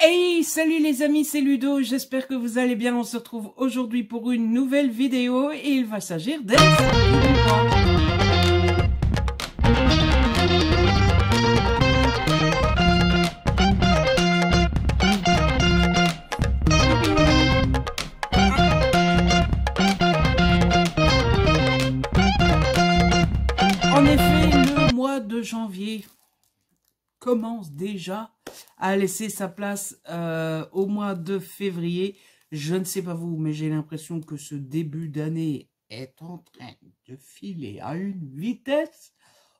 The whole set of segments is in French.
Hey, salut les amis, c'est Ludo, j'espère que vous allez bien. On se retrouve aujourd'hui pour une nouvelle vidéo et il va s'agir des sorties du mois. En effet, le mois de janvier commence déjà à laisser sa place au mois de février. Je ne sais pas vous, mais j'ai l'impression que ce début d'année est en train de filer à une vitesse.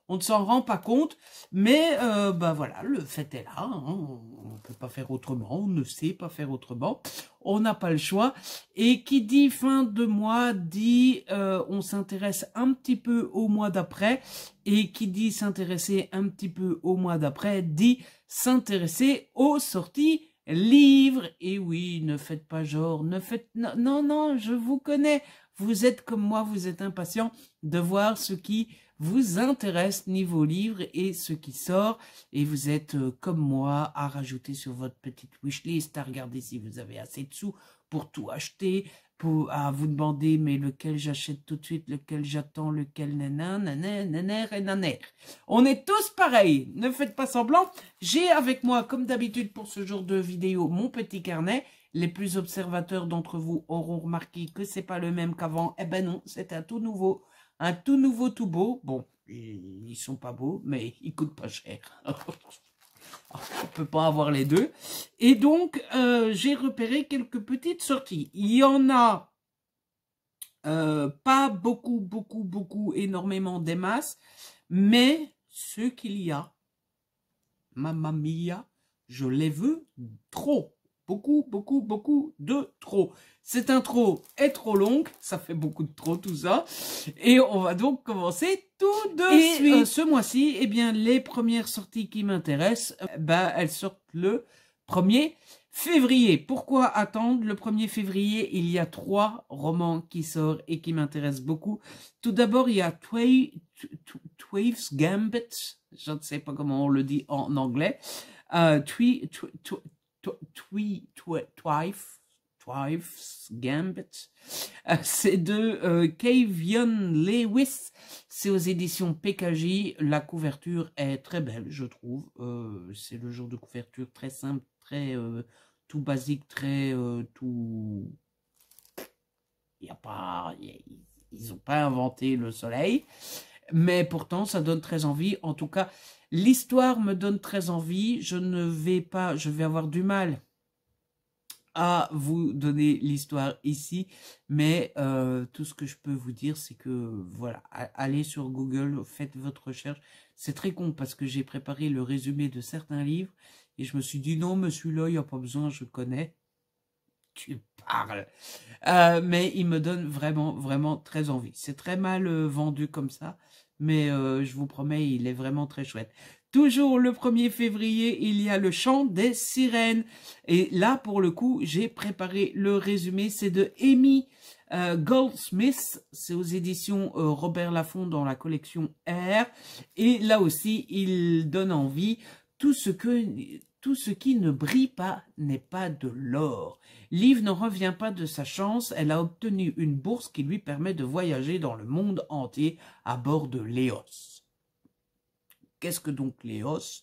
On ne s'en rend pas compte, mais bah voilà, le fait est là. Hein, on ne peut pas faire autrement, on ne sait pas faire autrement. On n'a pas le choix. Et qui dit fin de mois dit on s'intéresse un petit peu au mois d'après. Et qui dit s'intéresser un petit peu au mois d'après dit s'intéresser aux sorties livres. Et oui, ne faites pas genre, ne faites... Non, non, je vous connais. Vous êtes comme moi, vous êtes impatient de voir ce qui vous intéresse niveau livre et ce qui sort. Et vous êtes comme moi à rajouter sur votre petite wishlist, à regarder si vous avez assez de sous pour tout acheter, à vous demander mais lequel j'achète tout de suite, lequel j'attends, lequel naner et naner. On est tous pareils, ne faites pas semblant. J'ai avec moi, comme d'habitude pour ce genre de vidéo, mon petit carnet. Les plus observateurs d'entre vous auront remarqué que c'est pas le même qu'avant. Eh ben non, c'est un tout nouveau tout beau. Bon, ils sont pas beaux, mais ils coûtent pas cher. On peut pas avoir les deux. Et donc, j'ai repéré quelques petites sorties. Il y en a pas beaucoup, énormément des masses, mais ce qu'il y a, mamma mia, je les veux trop. Beaucoup de trop. Cette intro est trop longue, ça fait beaucoup de trop tout ça. Et on va donc commencer tout de suite. Ce mois-ci, eh bien, les premières sorties qui m'intéressent, elles sortent le 1er février. Pourquoi attendre? Le 1er février, il y a 3 romans qui sortent et qui m'intéressent beaucoup. Tout d'abord, il y a Twief's Gambit. Je ne sais pas comment on le dit en anglais. Twief's Gambit. C'est de Kavion Lewis. C'est aux éditions PKJ. La couverture est très belle, je trouve. C'est le genre de couverture très simple, très tout basique, très tout... Il y a pas... Ils n'ont pas inventé le soleil. Mais pourtant, ça donne très envie. En tout cas, l'histoire me donne très envie. Je vais avoir du mal à vous donner l'histoire ici. Mais tout ce que je peux vous dire, c'est que, voilà, allez sur Google, faites votre recherche. C'est très con parce que j'ai préparé le résumé de certains livres. Et je me suis dit, non, mais celui-là, il n'y a pas besoin, je connais. Tu parles. Mais il me donne vraiment très envie. C'est très mal vendu comme ça, mais je vous promets, il est vraiment très chouette. Toujours le 1er février, il y a le chant des sirènes. Et là, pour le coup, j'ai préparé le résumé. C'est de Amy Goldsmith. C'est aux éditions Robert Laffont dans la collection R. Et là aussi, il donne envie. Tout ce qui ne brille pas n'est pas de l'or. Liv ne revient pas de sa chance. Elle a obtenu une bourse qui lui permet de voyager dans le monde entier à bord de l'Eos. Qu'est-ce que donc l'Eos?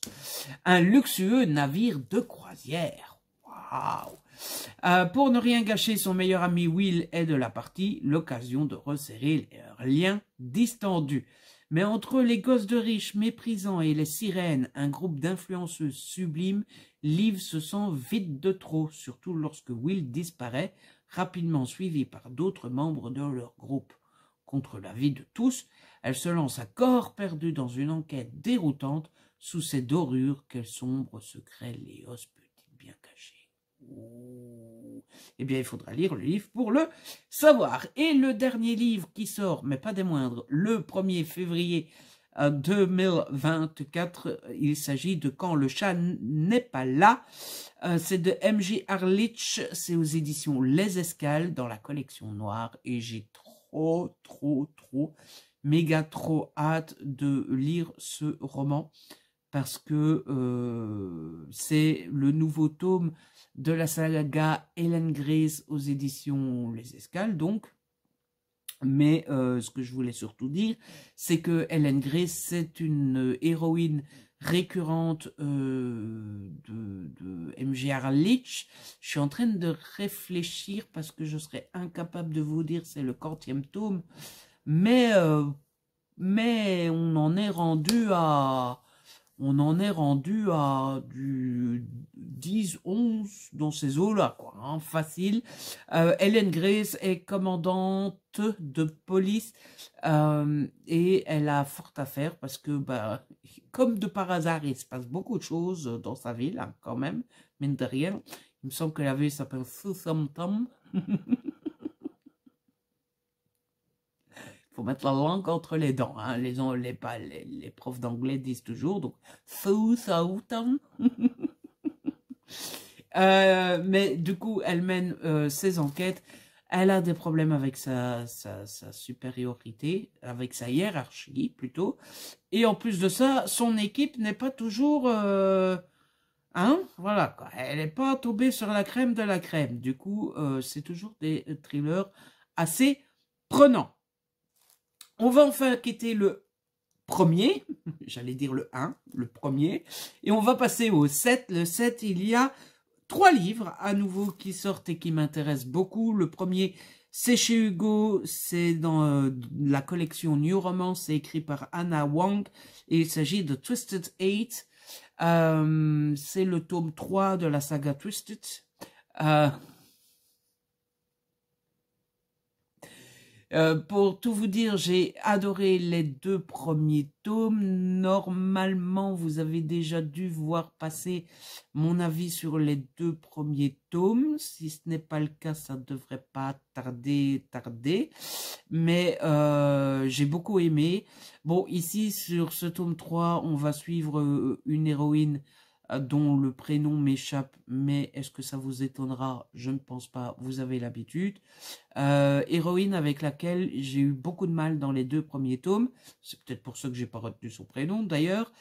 Un luxueux navire de croisière. Waouh! Pour ne rien gâcher, son meilleur ami Will est de la partie, l'occasion de resserrer leurs liens distendus. Mais entre les gosses de riches méprisants et les sirènes, un groupe d'influenceuses sublimes, Liv se sent vite de trop, surtout lorsque Will disparaît, rapidement suivi par d'autres membres de leur groupe. Contre l'avis de tous, elle se lance à corps perdu dans une enquête déroutante sous ces dorures. Quel sombre secret Léos peut-il bien cacher? Eh bien, il faudra lire le livre pour le savoir. Et le dernier livre qui sort, mais pas des moindres, le 1er février 2024, il s'agit de Quand le chat n'est pas là. C'est de M.J. Harlich, c'est aux éditions Les Escales dans la collection noire. Et j'ai méga trop hâte de lire ce roman. parce que c'est le nouveau tome de la saga Helen Grace aux éditions Les Escales, donc. Mais ce que je voulais surtout dire, c'est que Helen Grace, c'est une héroïne récurrente de MJ Leach. Je suis en train de réfléchir parce que je serais incapable de vous dire c'est le 40e tome, mais on en est rendu à du 10, 11 dans ces eaux-là, quoi, hein, facile. Helen Grace est commandante de police et elle a fort à faire parce que, bah, comme de par hasard, il se passe beaucoup de choses dans sa ville, hein, quand même, mine de rien. Il me semble que la ville s'appelle Southampton. Faut mettre la langue entre les dents, hein. Les profs d'anglais disent toujours, donc Southampton. Mais du coup, elle mène ses enquêtes. Elle a des problèmes avec sa supériorité, avec sa hiérarchie plutôt. Et en plus de ça, son équipe n'est pas toujours... hein, voilà, quoi. Elle n'est pas tombée sur la crème de la crème. Du coup, c'est toujours des thrillers assez prenants. On va enfin quitter le premier, j'allais dire le 1, le premier, et on va passer au 7. Le 7, il y a 3 livres à nouveau qui sortent et qui m'intéressent beaucoup. Le premier, c'est chez Hugo, c'est dans la collection New Romance, c'est écrit par Anna Wang, et il s'agit de Twisted 8. C'est le tome 3 de la saga Twisted. Pour tout vous dire, j'ai adoré les 2 premiers tomes. Normalement, vous avez déjà dû voir passer mon avis sur les 2 premiers tomes. Si ce n'est pas le cas, ça ne devrait pas tarder. Mais j'ai beaucoup aimé. Bon, ici, sur ce tome 3, on va suivre une héroïne dont le prénom m'échappe, mais est-ce que ça vous étonnera? Je ne pense pas, vous avez l'habitude. Héroïne avec laquelle j'ai eu beaucoup de mal dans les 2 premiers tomes, c'est peut-être pour ça que j'ai pas retenu son prénom d'ailleurs,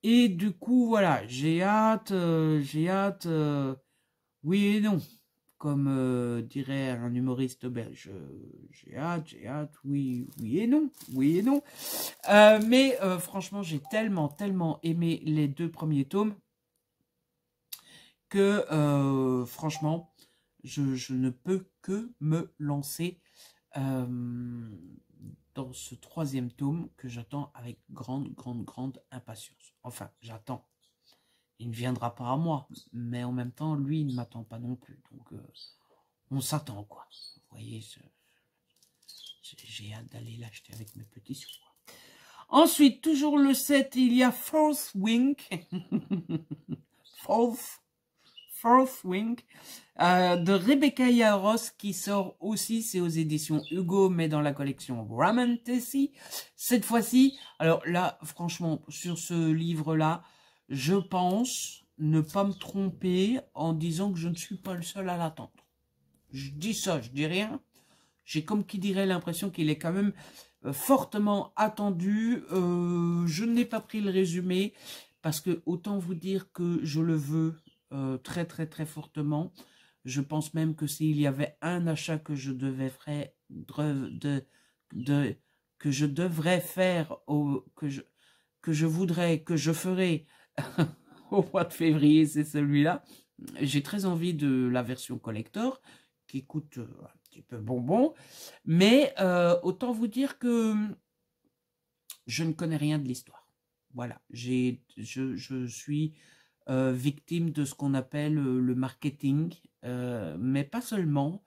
et du coup voilà, j'ai hâte, oui et non, comme dirait un humoriste belge, j'ai hâte, oui et non, mais franchement j'ai tellement aimé les 2 premiers tomes, que franchement, je ne peux que me lancer dans ce 3e tome que j'attends avec grande impatience. Enfin, j'attends. Il ne viendra pas à moi, mais en même temps, lui, il ne m'attend pas non plus. Donc, on s'attend, quoi. Vous voyez, j'ai hâte d'aller l'acheter avec mes petits sous. Ensuite, toujours le 7, il y a Fourth Wing. Fourth Wing de Rebecca Yarros qui sort aussi, c'est aux éditions Hugo, mais dans la collection Gramantasy. Cette fois-ci, alors là, franchement, sur ce livre-là, je pense ne pas me tromper en disant que je ne suis pas le seul à l'attendre. Je dis ça, je dis rien. J'ai comme qui dirait l'impression qu'il est quand même fortement attendu. Je n'ai pas pris le résumé parce que autant vous dire que je le veux très fortement. Je pense même que s'il y avait un achat que je devais faire, que je devrais faire, que je ferai au mois de février, c'est celui-là. J'ai très envie de la version collector qui coûte un petit peu bonbon, mais autant vous dire que je ne connais rien de l'histoire. Voilà, je suis victime de ce qu'on appelle le marketing, mais pas seulement.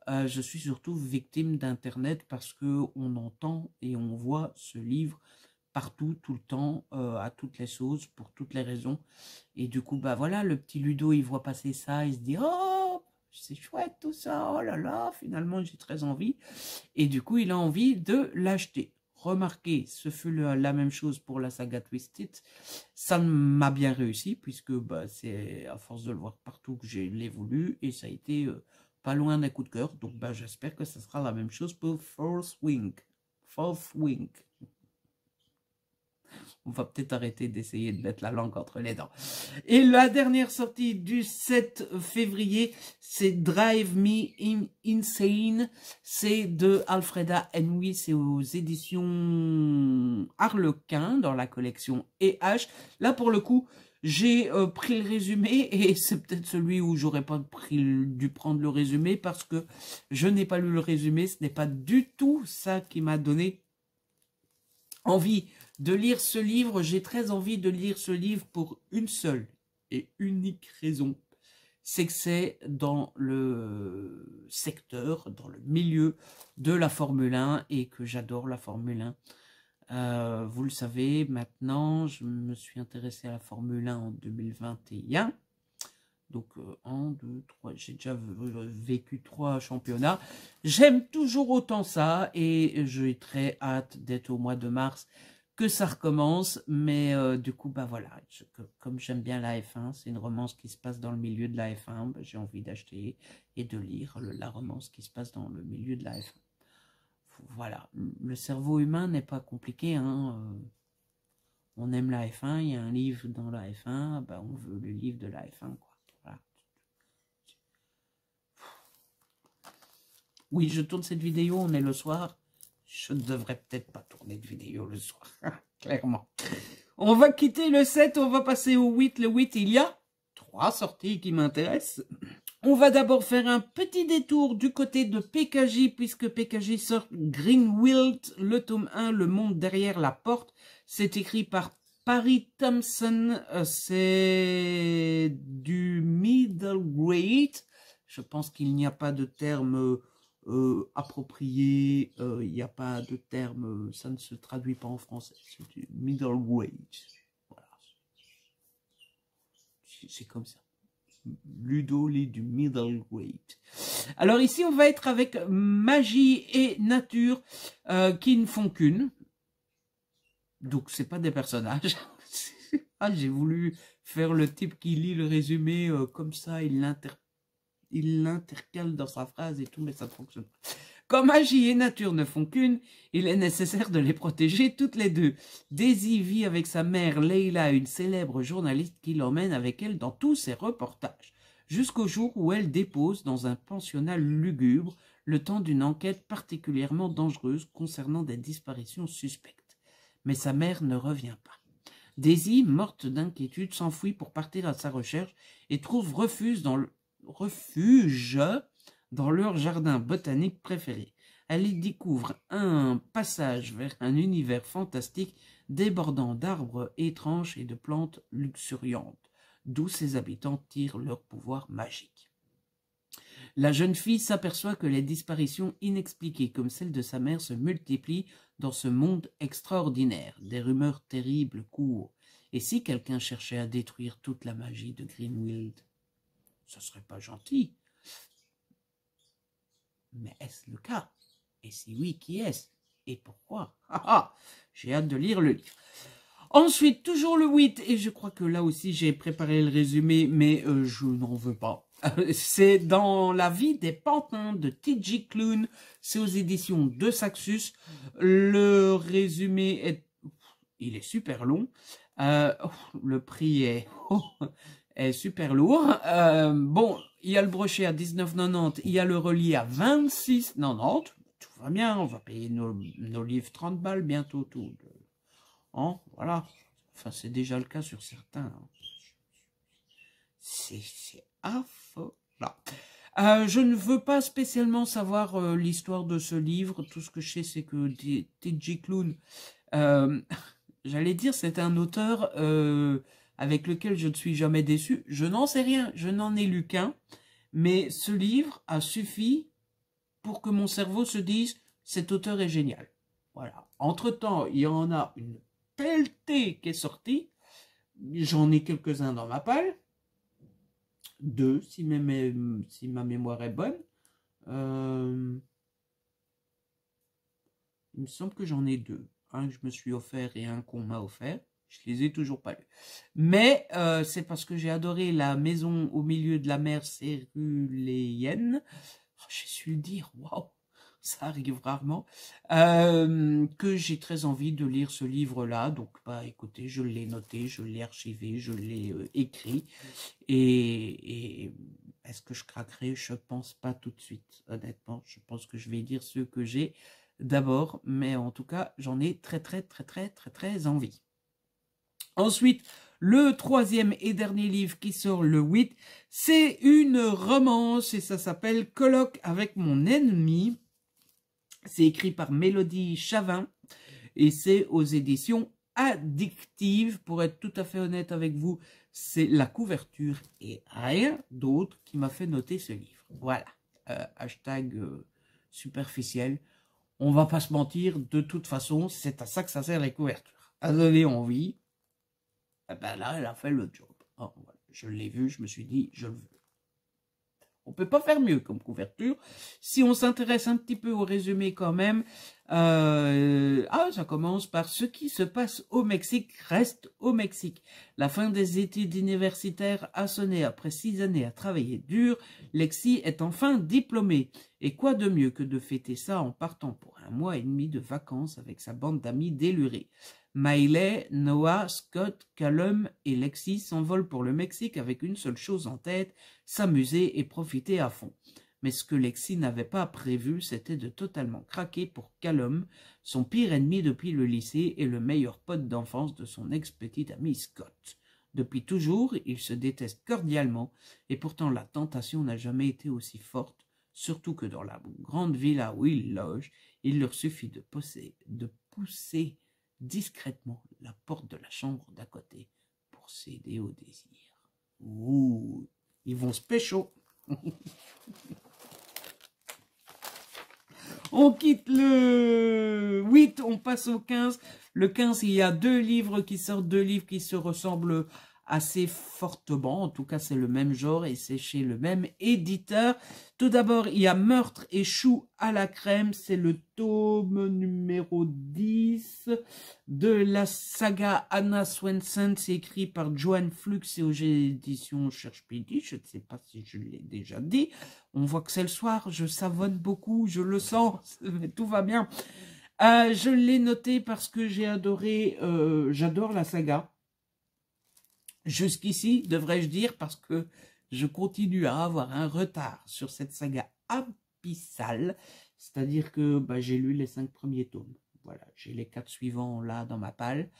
Je suis surtout victime d'Internet parce que on entend et on voit ce livre partout, tout le temps, à toutes les sauces, pour toutes les raisons. Et du coup, bah voilà, le petit Ludo, il voit passer ça, il se dit « Oh, c'est chouette tout ça, oh là là, finalement j'ai très envie. » Et du coup, il a envie de l'acheter. Remarquez, ce fut la même chose pour la saga Twisted. Ça m'a bien réussi, puisque bah, c'est à force de le voir partout que j'ai l'ai voulu, et ça a été pas loin d'un coup de cœur. Donc bah, j'espère que ça sera la même chose pour Fourth Wing. On va peut-être arrêter d'essayer de mettre la langue entre les dents. Et la dernière sortie du 7 février, c'est Drive Me Insane. C'est de Alfreda Henry, c'est aux éditions Harlequin, dans la collection E.H. Là, pour le coup, j'ai pris le résumé, et c'est peut-être celui où j'aurais pas dû prendre le résumé, parce que je n'ai pas lu le résumé. Ce n'est pas du tout ça qui m'a donné envie de lire ce livre. J'ai très envie de lire ce livre pour une seule et unique raison. C'est que c'est dans le secteur, dans le milieu de la Formule 1, et que j'adore la Formule 1. Vous le savez maintenant, je me suis intéressé à la Formule 1 en 2021. Donc, 1, 2, 3, j'ai déjà vécu 3 championnats. J'aime toujours autant ça, et j'ai très hâte d'être au mois de mars, que ça recommence. Mais du coup, bah voilà, comme j'aime bien la F1, c'est une romance qui se passe dans le milieu de la F1, bah, j'ai envie d'acheter et de lire la romance qui se passe dans le milieu de la F1. Voilà, le cerveau humain n'est pas compliqué, hein. On aime la F1, il y a un livre dans la F1, bah on veut le livre de la F1, quoi. Voilà. Oui, je tourne cette vidéo, on est le soir. Je ne devrais peut-être pas tourner de vidéo le soir, clairement. On va quitter le 7, on va passer au 8. Le 8, il y a 3 sorties qui m'intéressent. On va d'abord faire un petit détour du côté de PKJ, puisque PKJ sort Greenwild, le tome 1, Le monde derrière la porte. C'est écrit par Paris Thompson, c'est du middleweight. Je pense qu'il n'y a pas de terme approprié, il n'y a pas de terme, ça ne se traduit pas en français, c'est du middleweight. Voilà. C'est comme ça. Ludo lit du middleweight. Alors ici, on va être avec magie et nature qui ne font qu'une. Donc, c'est pas des personnages. Ah, j'ai voulu faire le type qui lit le résumé comme ça, il l'intercale dans sa phrase et tout, mais ça ne fonctionne pas. Comme magie et nature ne font qu'une, il est nécessaire de les protéger toutes les deux. Daisy vit avec sa mère Leila, une célèbre journaliste qui l'emmène avec elle dans tous ses reportages, jusqu'au jour où elle dépose dans un pensionnat lugubre le temps d'une enquête particulièrement dangereuse concernant des disparitions suspectes. Mais sa mère ne revient pas. Daisy, morte d'inquiétude, s'enfuit pour partir à sa recherche et trouve refuge dans leur jardin botanique préféré. Elle y découvre un passage vers un univers fantastique débordant d'arbres étranges et de plantes luxuriantes, d'où ses habitants tirent leur pouvoir magique. La jeune fille s'aperçoit que les disparitions inexpliquées comme celle de sa mère se multiplient dans ce monde extraordinaire. Des rumeurs terribles courent. Et si quelqu'un cherchait à détruire toute la magie de Greenwild? Ce serait pas gentil. Mais est-ce le cas? Et si oui, qui est-ce? Et pourquoi? J'ai hâte de lire le livre. Ensuite, toujours le 8, et je crois que là aussi j'ai préparé le résumé, mais je n'en veux pas. C'est dans la vie des pantins de T.J. Klune, c'est aux éditions de Saxus. Le résumé il est super long. Le prix est super lourd. Bon, il y a le brochet à 19,90, il y a le relié à 26,90. Tout va bien, on va payer nos livres 30 balles bientôt. Tout. Hein, voilà. Enfin, c'est déjà le cas sur certains. Hein. C'est affolant. Je ne veux pas spécialement savoir l'histoire de ce livre. Tout ce que je sais, c'est que T.J. Klune, j'allais dire, c'est un auteur avec lequel je ne suis jamais déçu. Je n'en sais rien, je n'en ai lu qu'un. Mais ce livre a suffi pour que mon cerveau se dise « cet auteur est génial ». Voilà. Entre-temps, il y en a une pelletée qui est sortie. J'en ai quelques-uns dans ma palle. 2, si ma mémoire est bonne. Il me semble que j'en ai 2. Un que je me suis offert et un qu'on m'a offert. Je les ai toujours pas lus. Mais c'est parce que j'ai adoré La maison au milieu de la mer céruléenne. Oh, j'ai su le dire, waouh. ça arrive rarement, que j'ai très envie de lire ce livre-là. Donc, bah, écoutez, je l'ai noté, je l'ai archivé, je l'ai écrit. Et est-ce que je craquerai? Je pense pas tout de suite, honnêtement. Je pense que je vais lire ceux que j'ai d'abord, mais en tout cas, j'en ai très envie. Ensuite, le troisième et dernier livre qui sort le 8, c'est une romance et ça s'appelle Colloque avec mon ennemi. C'est écrit par Mélodie Chavin et c'est aux éditions Addictive. Pour être tout à fait honnête avec vous, c'est la couverture et rien d'autre qui m'a fait noter ce livre. Voilà, hashtag superficiel. On va pas se mentir, de toute façon, c'est à ça que ça sert les couvertures. À donner envie. Eh ben là, elle a fait le job. Oh, voilà. Je l'ai vu, je me suis dit, je le veux. On peut pas faire mieux comme couverture. Si on s'intéresse un petit peu au résumé quand même, ça commence par ce qui se passe au Mexique reste au Mexique. La fin des études universitaires a sonné après 6 années à travailler dur. Lexi est enfin diplômée. Et quoi de mieux que de fêter ça en partant pour 1 mois et demi de vacances avec sa bande d'amis délurés. Miley, Noah, Scott, Callum et Lexi s'envolent pour le Mexique avec une seule chose en tête, s'amuser et profiter à fond. Mais ce que Lexi n'avait pas prévu, c'était de totalement craquer pour Callum, son pire ennemi depuis le lycée et le meilleur pote d'enfance de son ex-petite amie Scott. Depuis toujours, ils se détestent cordialement, et pourtant la tentation n'a jamais été aussi forte, surtout que dans la grande villa où ils logent, il leur suffit de pousser discrètement la porte de la chambre d'à côté pour céder au désir. Ouh, ils vont se pécho. On quitte le 8, on passe au 15. Le 15, il y a 2 livres qui sortent, 2 livres qui se ressemblent assez fortement. En tout cas, c'est le même genre et c'est chez le même éditeur. Tout d'abord, il y a Meurtre et choux à la crème. C'est le tome numéro 10 de la saga Anna Swenson. C'est écrit par Joanne Flux et aux éditions Cherche Midi. Je ne sais pas si je l'ai déjà dit. On voit que c'est le soir. Je savonne beaucoup. Je le sens. Mais tout va bien. Je l'ai noté parce que j'ai adoré. J'adore la saga. Jusqu'ici, devrais-je dire, parce que je continue à avoir un retard sur cette saga abyssale, c'est-à-dire que j'ai lu les 5 premiers tomes. Voilà, j'ai les 4 suivants là dans ma palle,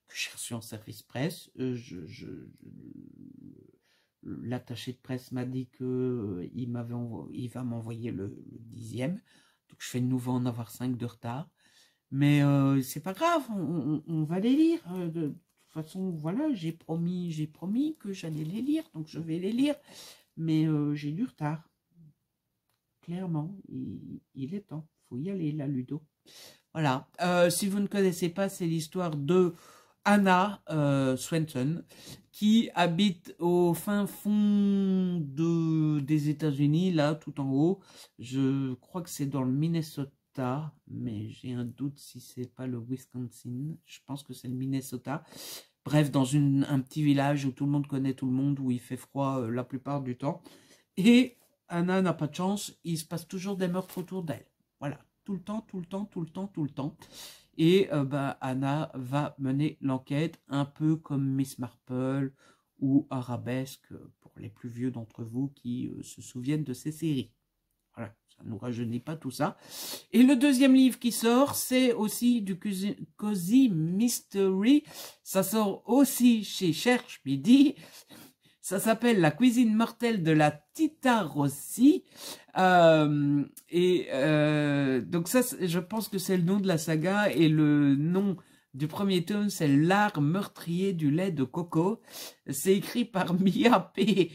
que j'ai reçu en service presse. L'attaché de presse m'a dit qu'il va m'envoyer le 10e, donc je fais de nouveau en avoir 5 de retard. Mais c'est pas grave, on va les lire. De toute façon, voilà, j'ai promis que j'allais les lire, donc je vais les lire. Mais j'ai du retard. Clairement, il est temps. Il faut y aller, là, Ludo. Voilà. Si vous ne connaissez pas, c'est l'histoire de Anna Swenson, qui habite au fin fond des États-Unis, là, tout en haut. Je crois que c'est dans le Minnesota, mais j'ai un doute si c'est pas le Wisconsin. Je pense que c'est le Minnesota. Bref, dans un petit village où tout le monde connaît tout le monde, où il fait froid la plupart du temps. Et Anna n'a pas de chance, il se passe toujours des meurtres autour d'elle. Voilà, tout le temps. Et Anna va mener l'enquête un peu comme Miss Marple ou Arabesque, pour les plus vieux d'entre vous qui se souviennent de ces séries. Voilà, ça ne nous rajeunit pas tout ça. Et le deuxième livre qui sort, c'est aussi du Cozy Mystery. Ça sort aussi chez Cherche Midi. Ça s'appelle La cuisine mortelle de la Tita Rossi. Donc ça, je pense que c'est le nom de la saga. Et le nom du premier tome, c'est L'art meurtrier du lait de coco. C'est écrit par Mia P.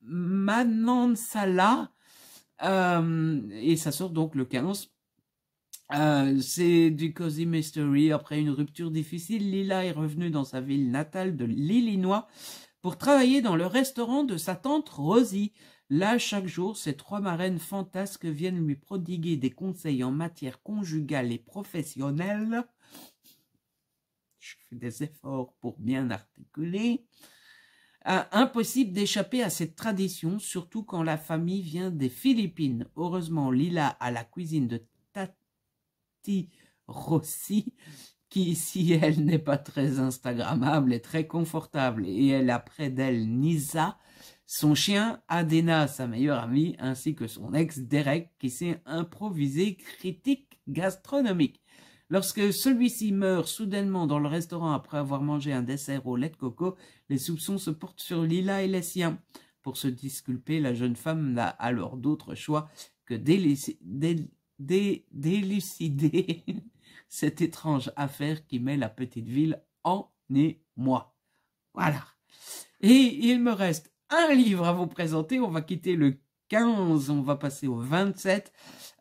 Manansala. Et ça sort donc le 15. C'est du Cozy Mystery. Après une rupture difficile, Lila est revenue dans sa ville natale de l'Illinois pour travailler dans le restaurant de sa tante Rosie. Là, chaque jour, ces 3 marraines fantasques viennent lui prodiguer des conseils en matière conjugale et professionnelle. Je fais des efforts pour bien articuler. Impossible d'échapper à cette tradition, surtout quand la famille vient des Philippines. Heureusement, Lila a la cuisine de Tati Rossi, qui, si elle n'est pas très instagrammable, est très confortable. Et elle a près d'elle Nisa, son chien Adena, sa meilleure amie, ainsi que son ex Derek, qui s'est improvisé critique gastronomique. Lorsque celui-ci meurt soudainement dans le restaurant après avoir mangé un dessert au lait de coco, les soupçons se portent sur Lila et les siens. Pour se disculper, la jeune femme n'a alors d'autre choix que d'élucider cette étrange affaire qui met la petite ville en émoi. Voilà. Et il me reste un livre à vous présenter. On va quitter le 15, on va passer au 27.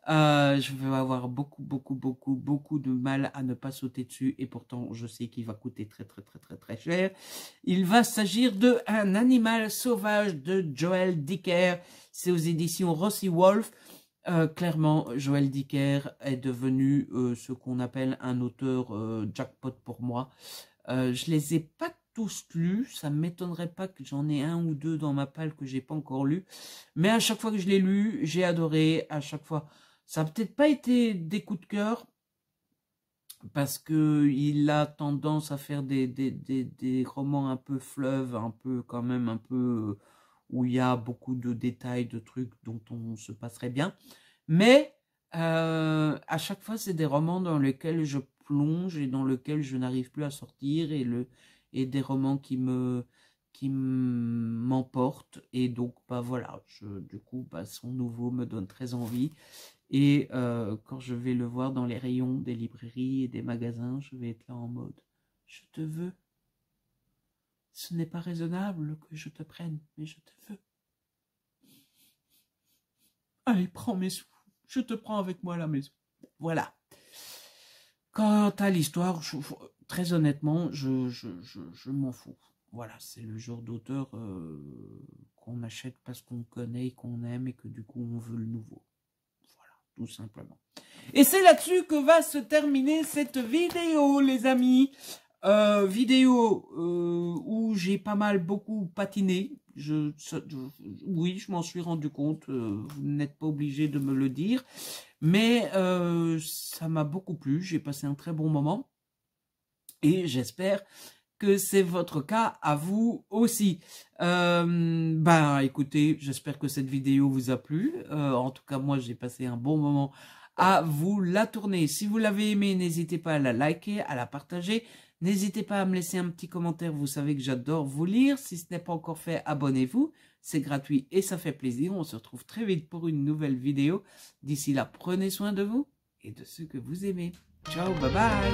Je vais avoir beaucoup de mal à ne pas sauter dessus et pourtant je sais qu'il va coûter très cher. Il va s'agir de Un animal sauvage de Joël Dicker. C'est aux éditions Rossi Wolf. Clairement, Joël Dicker est devenu ce qu'on appelle un auteur jackpot pour moi. Je les ai pas tous lus, ça ne m'étonnerait pas que j'en ai un ou deux dans ma palle que j'ai pas encore lu, mais à chaque fois que je l'ai lu, j'ai adoré. À chaque fois, ça n'a peut-être pas été des coups de cœur parce que il a tendance à faire des romans un peu fleuves, un peu quand même un peu où il y a beaucoup de détails, de trucs dont on se passerait bien, mais à chaque fois c'est des romans dans lesquels je plonge et dans lesquels je n'arrive plus à sortir, et des romans qui m'emportent, et donc bah voilà, du coup bah, son nouveau me donne très envie, et quand je vais le voir dans les rayons des librairies et des magasins, je vais être là en mode je te veux, ce n'est pas raisonnable que je te prenne, mais je te veux, allez prends mes sous, je te prends avec moi à la maison. Voilà. Quant à l'histoire, très honnêtement, je m'en fous. Voilà, c'est le genre d'auteur qu'on achète parce qu'on connaît et qu'on aime et que du coup on veut le nouveau. Voilà, tout simplement. Et c'est là-dessus que va se terminer cette vidéo, les amis. Vidéo où j'ai pas mal beaucoup patiné. Oui, je m'en suis rendu compte. Vous n'êtes pas obligé de me le dire. Mais ça m'a beaucoup plu, j'ai passé un très bon moment et j'espère que c'est votre cas à vous aussi. Ben écoutez, j'espère que cette vidéo vous a plu. En tout cas, moi j'ai passé un bon moment à vous la tourner. Si vous l'avez aimé, n'hésitez pas à la liker, à la partager. N'hésitez pas à me laisser un petit commentaire, vous savez que j'adore vous lire. Si ce n'est pas encore fait, abonnez-vous. C'est gratuit et ça fait plaisir. On se retrouve très vite pour une nouvelle vidéo. D'ici là, prenez soin de vous et de ceux que vous aimez. Ciao, bye bye.